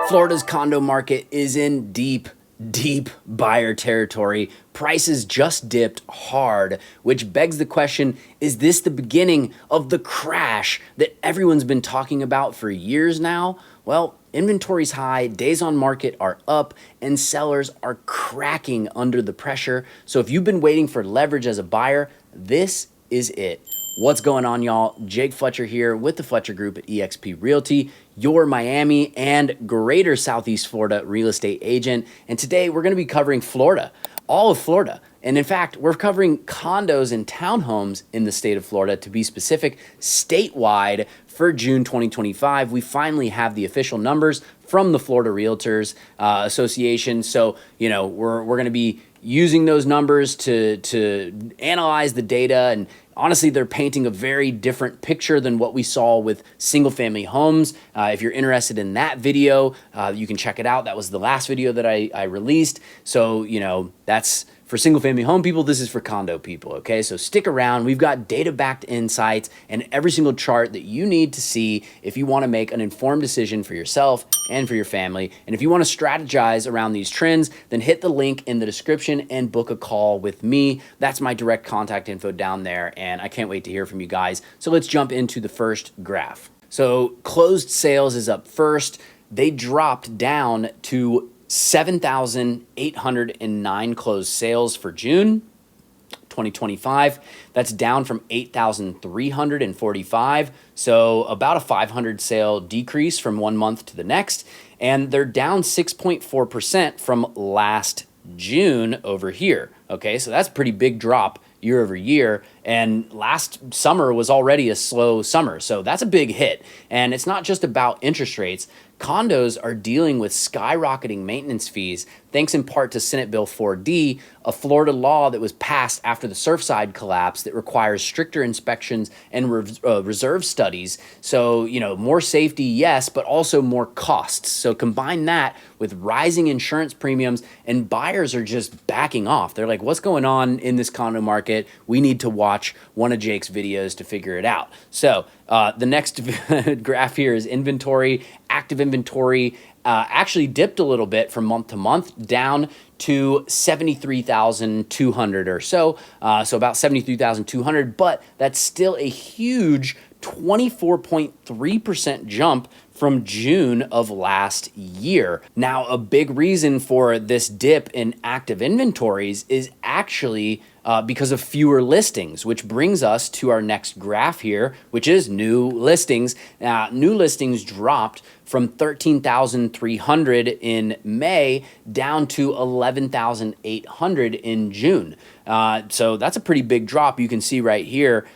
Florida's condo market is in deep buyer territory. Prices just dipped hard, which begs the question, is this the beginning of the crash that everyone's been talking about for years now? Well, inventory's high, days on market are up, and sellers are cracking under the pressure. So if you've been waiting for leverage as a buyer, this is it. What's going on, y'all? Jake Fletcher here with the Fletcher Group at eXp Realty, your Miami and greater Southeast Florida real estate agent. And today we're going to be covering Florida, all of Florida. And in fact, we're covering condos and townhomes in the state of Florida, to be specific, statewide for June 2025. We finally have the official numbers from the Florida Realtors Association. So, we're going to be using those numbers to analyze the data, and honestly, they're painting a very different picture than what we saw with single-family homes. If you're interested in that video, you can check it out. That was the last video that I released. So, that's for single-family home people. This is for condo people, okay? So stick around. We've got data-backed insights and every single chart that you need to see if you want to make an informed decision for yourself and for your family. And if you want to strategize around these trends, then hit the link in the description and book a call with me. That's my direct contact info down there, and I can't wait to hear from you guys. So let's jump into the first graph. So closed sales is up first. They dropped down to 7,809 closed sales for June 2025. That's down from 8,345. So about a 500 sale decrease from one month to the next. And they're down 6.4% from last June over here. Okay, so that's a pretty big drop year over year. And last summer was already a slow summer. So that's a big hit. And it's not just about interest rates. Condos are dealing with skyrocketing maintenance fees, thanks in part to Senate Bill 4D, a Florida law that was passed after the Surfside collapse that requires stricter inspections and reserve studies. So, more safety, yes, but also more costs. So combine that with rising insurance premiums, and buyers are just backing off. They're like, what's going on in this condo market? We need to watch one of Jake's videos to figure it out. So the next graph here is inventory. Active inventory actually dipped a little bit from month to month, down to 73,200 or so. So about 73,200, but that's still a huge 24.3% jump from June of last year. Now, a big reason for this dip in active inventories is actually because of fewer listings, which brings us to our next graph here, which is new listings. New listings dropped from 13,300 in May down to 11,800 in June. So that's a pretty big drop. You can see right here,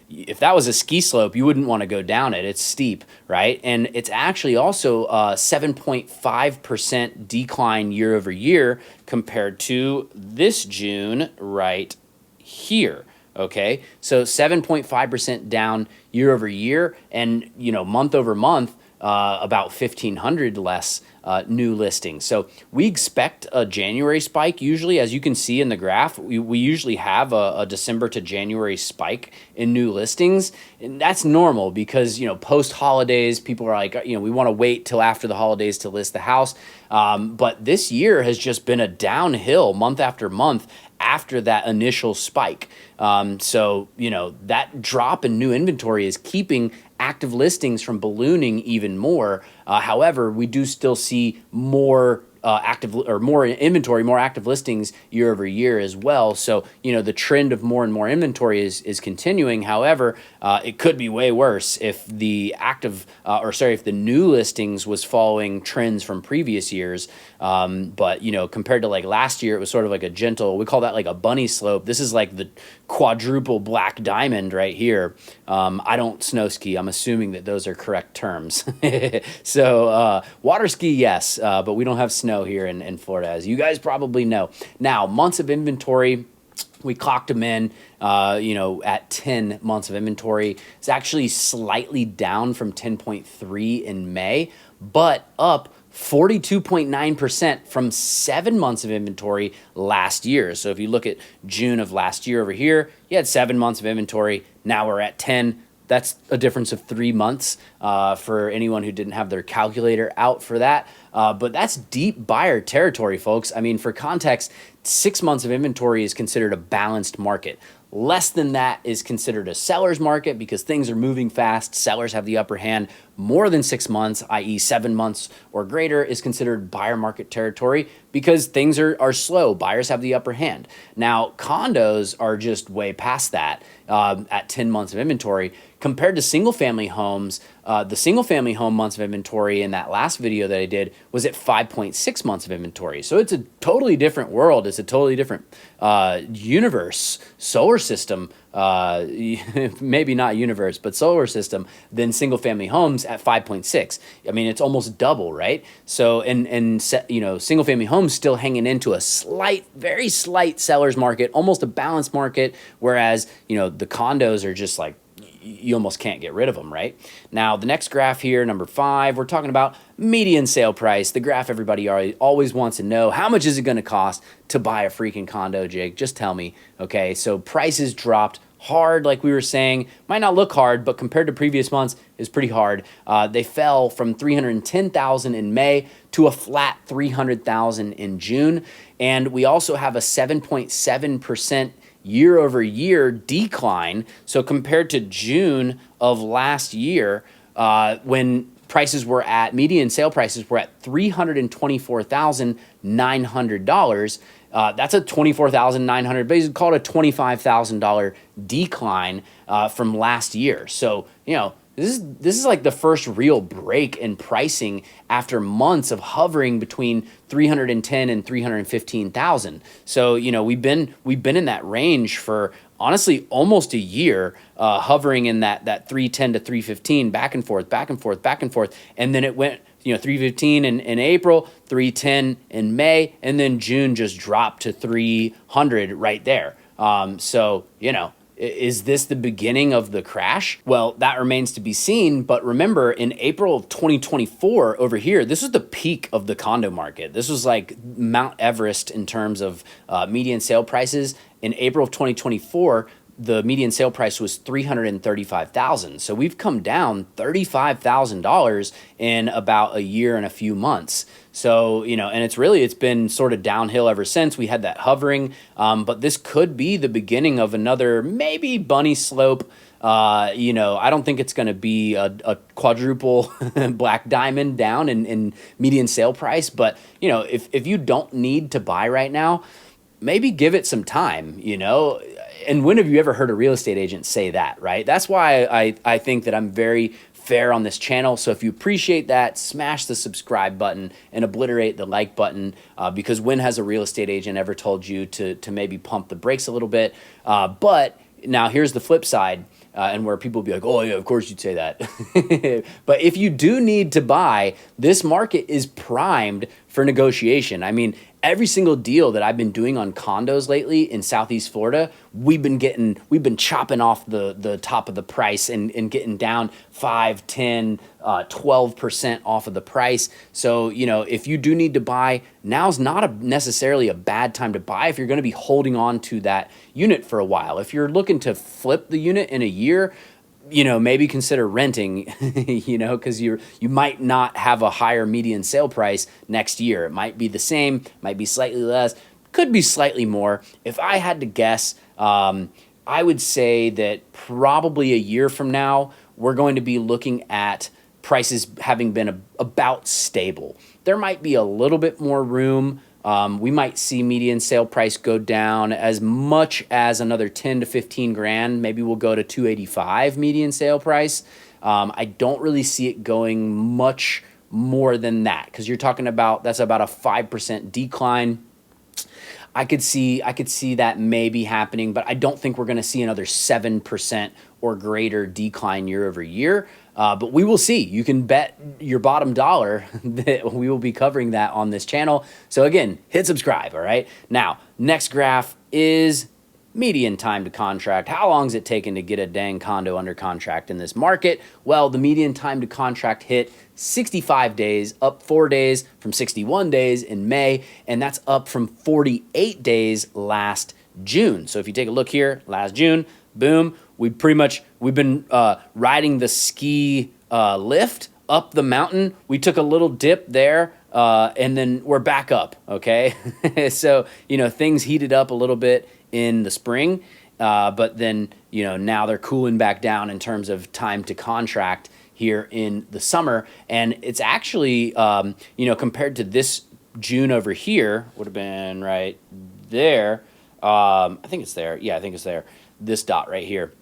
if that was a ski slope, you wouldn't want to go down it. It's steep, right? And it's actually also a 7.5% decline year over year compared to this June right here. Okay, so 7.5% down year over year, and month over month, about 1,500 less new listings. So we expect a January spike. Usually, as you can see in the graph, we usually have a December to January spike in new listings. And that's normal because, post holidays, people are like, we want to wait till after the holidays to list the house. But this year has just been a downhill month after month after that initial spike. So, that drop in new inventory is keeping active listings from ballooning even more. However, we do still see more more inventory, more active listings year over year as well. So, the trend of more and more inventory is continuing. However, it could be way worse if the if the new listings was following trends from previous years. But, compared to like last year, it was sort of like a gentle, we call that like a bunny slope. This is like the quadruple black diamond right here. I don't snow ski. I'm assuming that those are correct terms. So water ski, yes, but we don't have snow here in Florida, as you guys probably know. Now, months of inventory, we clocked them in, at 10 months of inventory. It's actually slightly down from 10.3 in May, but up 42.9% from 7 months of inventory last year. So if you look at June of last year over here, you had 7 months of inventory. Now we're at 10. That's a difference of 3 months for anyone who didn't have their calculator out for that. But that's deep buyer territory, folks. I mean, for context, 6 months of inventory is considered a balanced market. Less than that is considered a seller's market because things are moving fast. Sellers have the upper hand. More than 6 months, i.e. 7 months or greater, is considered buyer market territory because things are slow. Buyers have the upper hand. Now, condos are just way past that at 10 months of inventory. Compared to single-family homes, the single-family home months of inventory in that last video that I did was at 5.6 months of inventory. So it's a totally different world. It's a totally different universe, solar system, maybe not universe, but solar system than single-family homes at 5.6. I mean, it's almost double, right? So, and single-family homes still hanging into a very slight seller's market, almost a balanced market, whereas, the condos are just like, you almost can't get rid of them, right? Now, the next graph here, number 5, we're talking about median sale price, the graph everybody always wants to know. How much is it going to cost to buy a freaking condo, Jake? Just tell me, okay? So prices dropped hard, like we were saying. Might not look hard, but compared to previous months, is pretty hard. They fell from $310,000 in May to a flat $300,000 in June. And we also have a 7.7% year-over-year decline. So compared to June of last year, when median sale prices were at $324,900, that's a $24,900, basically called a $25,000 decline from last year. So, this is like the first real break in pricing after months of hovering between 310 and 315,000. So we've been in that range for honestly almost a year, hovering in that 310 to 315, back and forth, and then it went 315 in April, 310 in May, and then June just dropped to 300 right there. Is this the beginning of the crash? Well, that remains to be seen. But remember, in April of 2024 over here, this was the peak of the condo market. This was like Mount Everest in terms of median sale prices. In April of 2024, the median sale price was $335,000. So we've come down $35,000 in about a year and a few months. So, and it's been sort of downhill ever since. We had that hovering, but this could be the beginning of another maybe bunny slope. I don't think it's going to be a quadruple black diamond down in median sale price. But, if you don't need to buy right now, maybe give it some time, And when have you ever heard a real estate agent say that, right? That's why I think that I'm very fair on this channel. So if you appreciate that, smash the subscribe button and obliterate the like button, because when has a real estate agent ever told you to maybe pump the brakes a little bit? But now here's the flip side, and where people will be like, oh yeah, of course you'd say that. But if you do need to buy, this market is primed for negotiation. I mean, every single deal that I've been doing on condos lately in Southeast Florida, we've been chopping off the top of the price and getting down 5, 10, 12% off of the price. So, if you do need to buy, now's not necessarily a bad time to buy if you're going to be holding on to that unit for a while. If you're looking to flip the unit in a year, maybe consider renting, because you might not have a higher median sale price next year. It might be the same, might be slightly less, could be slightly more. If I had to guess, I would say that probably a year from now, we're going to be looking at prices having been about stable. There might be a little bit more room. We might see median sale price go down as much as another 10 to 15 grand. Maybe we'll go to 285 median sale price. I don't really see it going much more than that, because you're talking about, that's about a 5% decline. I could see that maybe happening, but I don't think we're going to see another 7% or greater decline year over year. But we will see. You can bet your bottom dollar that we will be covering that on this channel. So again, hit subscribe, all right? Now, next graph is median time to contract. How long is it taking to get a dang condo under contract in this market? Well, the median time to contract hit 65 days, up 4 days from 61 days in May, and that's up from 48 days last June. So if you take a look here, last June, boom, we've been riding the ski lift up the mountain. We took a little dip there, and then we're back up. Okay, so things heated up a little bit in the spring, but then now they're cooling back down in terms of time to contract here in the summer, and it's actually compared to this June over here would have been right there. I think it's there. Yeah, I think it's there. This dot right here.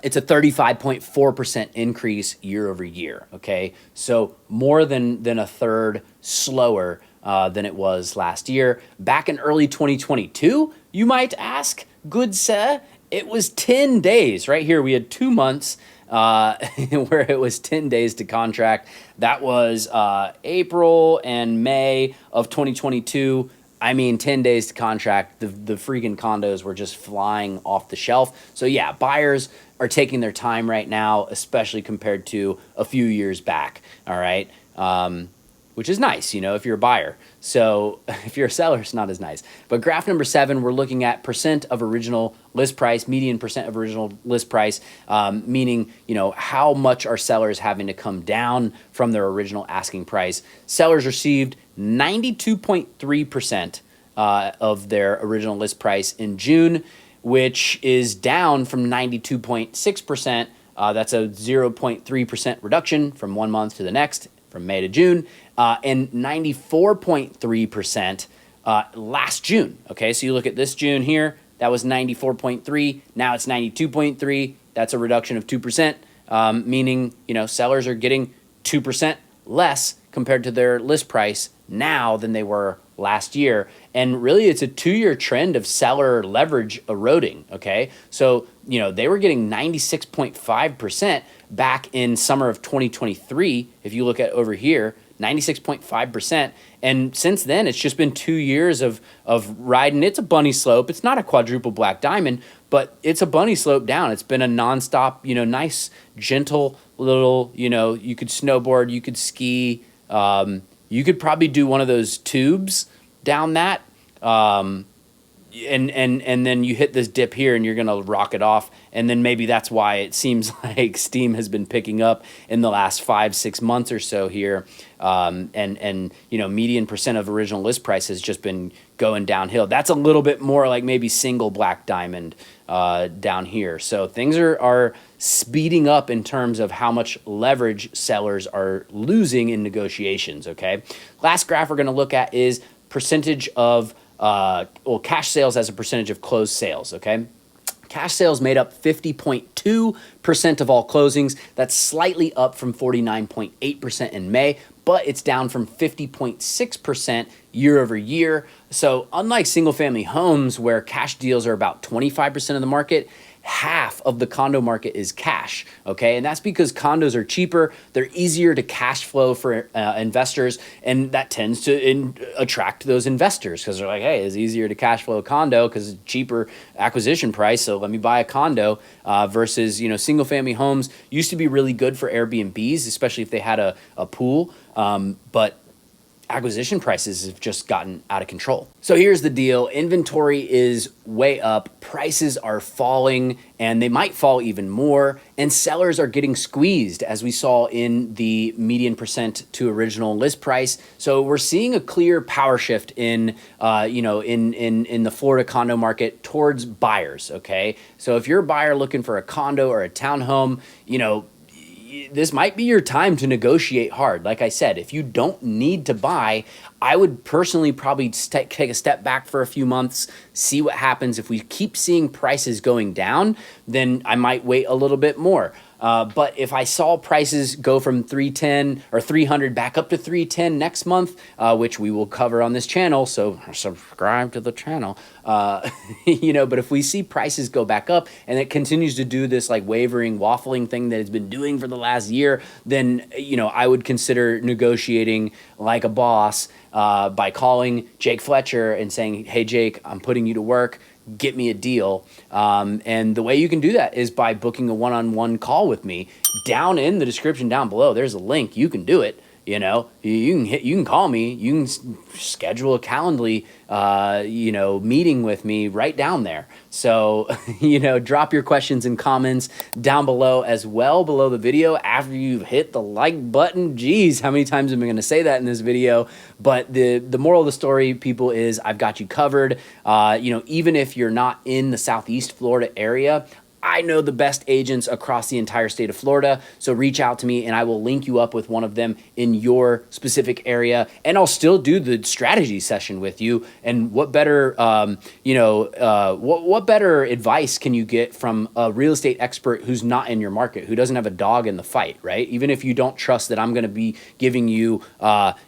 It's a 35.4% increase year over year. Okay, so more than a third slower than it was last year. Back in early 2022, you might ask, good sir, it was 10 days. Right here, we had 2 months where it was 10 days to contract. That was April and May of 2022. I mean, 10 days to contract. The freaking condos were just flying off the shelf. So yeah, buyers are taking their time right now, especially compared to a few years back. All right. Which is nice, if you're a buyer. So if you're a seller, it's not as nice. But graph number 7, we're looking at percent of original list price, median percent of original list price, meaning, how much are sellers having to come down from their original asking price. Sellers received 92.3% of their original list price in June, which is down from 92.6%. That's a 0.3% reduction from 1 month to the next, from May to June, and 94.3% last June. Okay, so you look at this June here, that was 94.3. Now it's 92.3. That's a reduction of 2%, meaning sellers are getting 2% less compared to their list price now than they were last year. And really, it's a 2-year trend of seller leverage eroding. Okay, so they were getting 96.5% back in summer of 2023. If you look at over here, 96.5%. And since then, it's just been 2 years of riding. It's a bunny slope. It's not a quadruple black diamond, but it's a bunny slope down. It's been a nonstop, nice, gentle little, you could snowboard, you could ski, you could probably do one of those tubes down that. And then you hit this dip here and you're going to rock it off. And then maybe that's why it seems like steam has been picking up in the last 5-6 months or so here. Median percent of original list price has just been going downhill. That's a little bit more like maybe single black diamond down here. So things are speeding up in terms of how much leverage sellers are losing in negotiations. Okay. Last graph we're going to look at is percentage of cash sales as a percentage of closed sales. Okay. Cash sales made up 50.2% of all closings. That's slightly up from 49.8% in May, but it's down from 50.6% year over year. So unlike single family homes where cash deals are about 25% of the market, half of the condo market is cash, okay? And that's because condos are cheaper, they're easier to cash flow for investors, and that tends to attract those investors because they're like, hey, it's easier to cash flow a condo because it's cheaper acquisition price, so let me buy a condo versus, single family homes used to be really good for Airbnbs, especially if they had a pool, but acquisition prices have just gotten out of control. So here's the deal. Inventory is way up, prices are falling, and they might fall even more, and sellers are getting squeezed, as we saw in the median percent to original list price. So we're seeing a clear power shift in the Florida condo market towards buyers, okay? So if you're a buyer looking for a condo or a townhome, this might be your time to negotiate hard. Like I said, if you don't need to buy, I would personally probably take a step back for a few months, see what happens. If we keep seeing prices going down, then I might wait a little bit more. But if I saw prices go from 310 or 300 back up to 310 next month, which we will cover on this channel, so subscribe to the channel, but if we see prices go back up and it continues to do this like wavering, waffling thing that it's been doing for the last year, then, I would consider negotiating like a boss by calling Jake Fletcher and saying, hey, Jake, I'm putting you to work. Get me a deal. And the way you can do that is by booking a one-on-one call with me. Down in the description down below, there's a link. You can do it. you know, you can call me, you can schedule a Calendly, you know, meeting with me right down there. So, you know, drop your questions and comments down below as well, below the video after you've hit the like button. Geez, how many times am I going to say that in this video? But the moral of the story, people, is I've got you covered. You know, even if you're not in the Southeast Florida area, I know the best agents across the entire state of Florida, so reach out to me and I will link you up with one of them in your specific area, and I'll still do the strategy session with you. And what better, you know, what better advice can you get from a real estate expert who's not in your market, who doesn't have a dog in the fight, right? Even if you don't trust that I'm going to be giving you,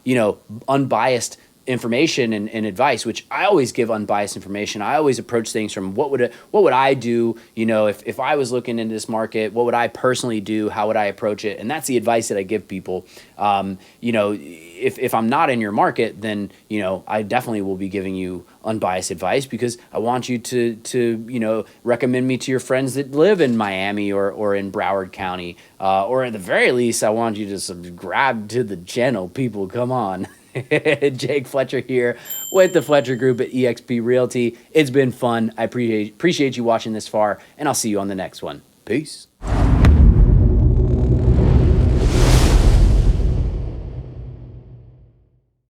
you know, unbiased information and advice, which I always give unbiased information. I always approach things from what would I do, you know, if I was looking into this market, what would I personally do? How would I approach it? And that's the advice that I give people. You know, if I'm not in your market, then, you know, I definitely will be giving you unbiased advice, because I want you to you know, recommend me to your friends that live in Miami or in Broward County, or at the very least, I want you to subscribe to the channel. People, come on. Jake Fletcher here with the Fletcher Group at eXp Realty. It's been fun. I appreciate you watching this far, and I'll see you on the next one. Peace.